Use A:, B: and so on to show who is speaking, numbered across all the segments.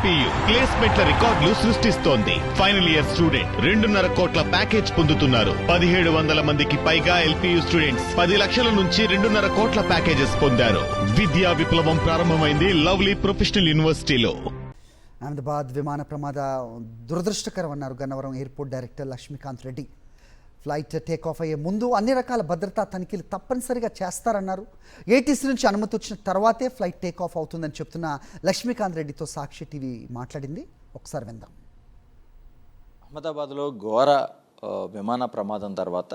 A: ఎల్పీయు ప్లేస్మెంట్ల రికార్డులు సృష్టిస్తోంది. Final year student 2.5 కోట్ల ప్యాకేజ్ పొందుతున్నారు. 1700 మందికి పైగా ఎల్పీయు స్టూడెంట్స్ 10 లక్షల నుంచి 2.5 కోట్ల ప్యాకేజెస్ పొందారు. విద్యా విప్లవం ప్రారంభమైంది లవ్లీ ప్రొఫెషనల్ యూనివర్సిటీలో.
B: అహ్మదాబాద్ విమాన ప్రమాద దురదృష్టకరం అన్నారు Gannavaram airport director Lakshmikanth Reddy. Flight take off అయ్యే ముందు అన్ని రకాల భద్రతా తనిఖీలు తప్పనిసరిగా చేస్తారన్నారు. ఏటీసీ నుంచి అనుమతి వచ్చిన తర్వాతే ఫ్లైట్ టేక్ ఆఫ్ అవుతుందని చెప్తున్న లక్ష్మీకాంత్ రెడ్డితో సాక్షి టీవీ మాట్లాడింది. ఒకసారి విందాం.
C: అహ్మదాబాద్లో ఘోర విమాన ప్రమాదం తర్వాత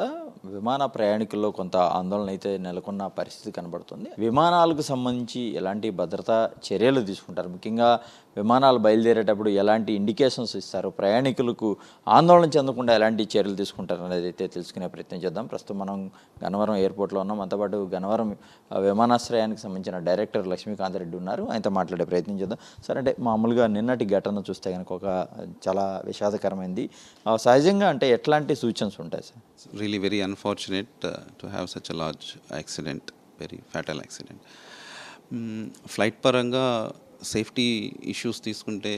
C: విమాన ప్రయాణికుల్లో కొంత ఆందోళన అయితే నెలకొన్న పరిస్థితి కనబడుతుంది. విమానాలకు సంబంధించి ఎలాంటి భద్రతా చర్యలు తీసుకుంటారు, ముఖ్యంగా విమానాలు బయలుదేరేటప్పుడు ఎలాంటి ఇండికేషన్స్ ఇస్తారు, ప్రయాణికులకు ఆందోళన చెందకుండా ఎలాంటి చర్యలు తీసుకుంటారు అనేది అయితే తెలుసుకునే ప్రయత్నం చేద్దాం. ప్రస్తుతం మనం గన్నవరం ఎయిర్పోర్ట్లో ఉన్నాం. అంతపాటు గన్నవరం విమానాశ్రయానికి సంబంధించిన డైరెక్టర్ లక్ష్మీకాంత్ రెడ్డి ఉన్నారు. ఆయనతో మాట్లాడే ప్రయత్నం చేద్దాం. సరే, అంటే మామూలుగా నిన్నటి ఘటన చూస్తే కనుక ఒక చాలా విషాదకరమైంది. సహజంగా అంటే ఎట్లాంటి సూచనలు ఉంటాయి sir?
D: Really very unfortunate to have such a large accident, very fatal accident. Flight పరంగా సేఫ్టీ ఇష్యూస్ తీసుకుంటే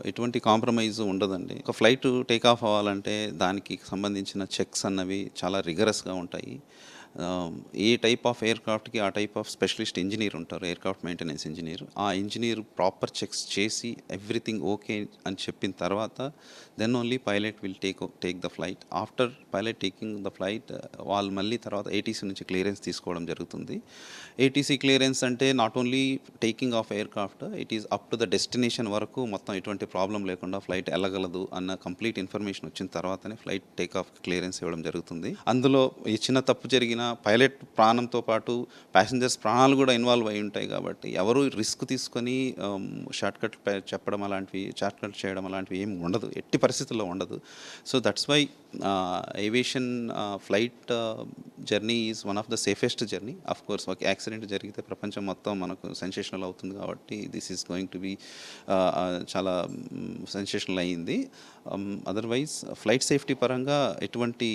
D: ఎటువంటి కాంప్రమైజ్ ఉండదండి. ఒక ఫ్లైట్ టేక్ ఆఫ్ అవ్వాలంటే దానికి సంబంధించిన చెక్స్ అన్నవి చాలా రిగరస్గా ఉంటాయి. ఏ టైప్ ఆఫ్ ఎయిర్క్రాఫ్ట్కి ఆ టైప్ ఆఫ్ స్పెషలిస్ట్ ఇంజనీర్ ఉంటారు, ఎయిర్క్రాఫ్ట్ మెయింటెనెన్స్ ఇంజనీర్. ఆ ఇంజనీర్ ప్రాపర్ చెక్స్ చేసి ఎవ్రీథింగ్ ఓకే అని చెప్పిన తర్వాత then only pilot will take the flight. After pilot taking the flight వాళ్ళు మళ్ళీ తర్వాత ఏటీసీ నుంచి క్లియరెన్స్ తీసుకోవడం జరుగుతుంది. ఏటీసీ క్లియరెన్స్ అంటే not only taking off aircraft, it is up to the destination వరకు మొత్తం ఎటువంటి ప్రాబ్లం లేకుండా ఫ్లైట్ వెళ్ళగలదు అన్న కంప్లీట్ ఇన్ఫర్మేషన్ వచ్చిన తర్వాతనే ఫ్లైట్ టేక్ ఆఫ్ క్లియరెన్స్ ఇవ్వడం జరుగుతుంది. అందులో ఈ చిన్న తప్పు జరిగిన పైలట్ ప్రాణంతో పాటు ప్యాసింజర్స్ ప్రాణాలు కూడా ఇన్వాల్వ్ అయి ఉంటాయి. కాబట్టి ఎవరు రిస్క్ తీసుకొని షార్ట్కట్ చెప్పడం అలాంటివి, షార్ట్కట్ చేయడం అలాంటివి ఏమి ఉండదు, ఎట్టి పరిస్థితుల్లో ఉండదు. So that's why aviation flight journey is one of the safest journey. Of course ఒక యాక్సిడెంట్ జరిగితే ప్రపంచం మొత్తం మనకు సెన్సేషనల్ అవుతుంది కాబట్టి this is going to be చాలా సెన్సేషనల్ అయ్యింది. అదర్వైజ్ ఫ్లైట్ సేఫ్టీ పరంగా ఎటువంటి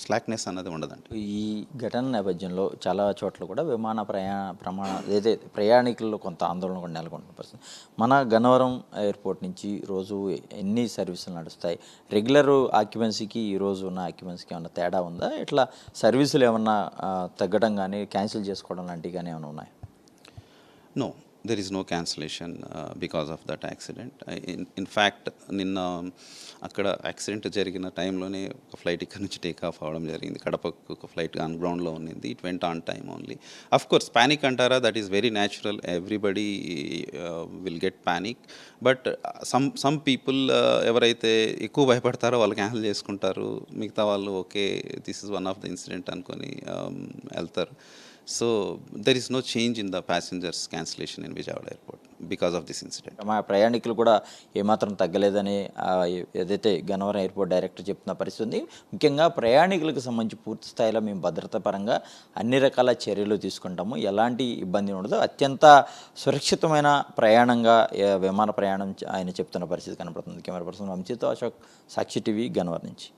D: స్లాక్నెస్ అన్నది ఉండదండి.
C: ఈ ఘటన నేపథ్యంలో చాలా చోట్ల కూడా విమాన ఏదైతే ప్రయాణికుల్లో కొంత ఆందోళన కూడా నెలకొంటున్న పరిస్థితి. మన గన్నవరం ఎయిర్పోర్ట్ నుంచి రోజు ఎన్ని సర్వీసులు నడుస్తాయి? రెగ్యులర్ ఆక్యుపెన్సీకి ఈ రోజు ఉన్న ఆక్యుపెన్సీకి ఏమైనా తేడా ఉందా? ఇట్లా సర్వీసులు ఏమన్నా తగ్గడం కానీ క్యాన్సిల్ చేసుకోవడం లాంటివి కానీ ఏమైనా ఉన్నాయి?
D: No, there is no cancellation because of that accident. In fact, నిన్న అక్కడ యాక్సిడెంట్ జరిగిన టైంలోనే ఒక ఫ్లైట్ ఇక్కడ నుంచి టేక్ ఆఫ్ అవ్వడం జరిగింది. కడపకు ఒక ఫ్లైట్ ఆన్ గ్రౌండ్లో ఉన్నింది. It went on time only. Of course panic అంటారా, that is very natural. Everybody will get panic. But some people ఎవరైతే ఎక్కువ భయపడతారో వాళ్ళు క్యాన్సిల్ చేసుకుంటారు. మిగతా వాళ్ళు okay this is one of the incident అనుకొని వెళ్తారు. So there is no change in the passengers cancellation in Vijayawada airport because of this incident.
C: మా ప్రయాణికులు కూడా ఏమాత్రం తగ్గలేదని ఏదైతే గన్నవరం ఎయిర్పోర్ట్ డైరెక్టర్ చెప్తున్న పరిస్థితి ఉంది. ముఖ్యంగా ప్రయాణికులకు సంబంధించి పూర్తి స్థాయిలో మేము భద్రతా పరంగా అన్ని రకాల చర్యలు తీసుకుంటాము, ఎలాంటి ఇబ్బంది ఉండదు, అత్యంత సురక్షితమైన ప్రయాణంగా విమాన ప్రయాణం ఆయన చెప్తున్న పరిస్థితి కనపడుతుంది. కెమెరా పర్సన్ వంశీతో అశోక్, సాక్షి టీవీ, గన్నవరం నుంచి.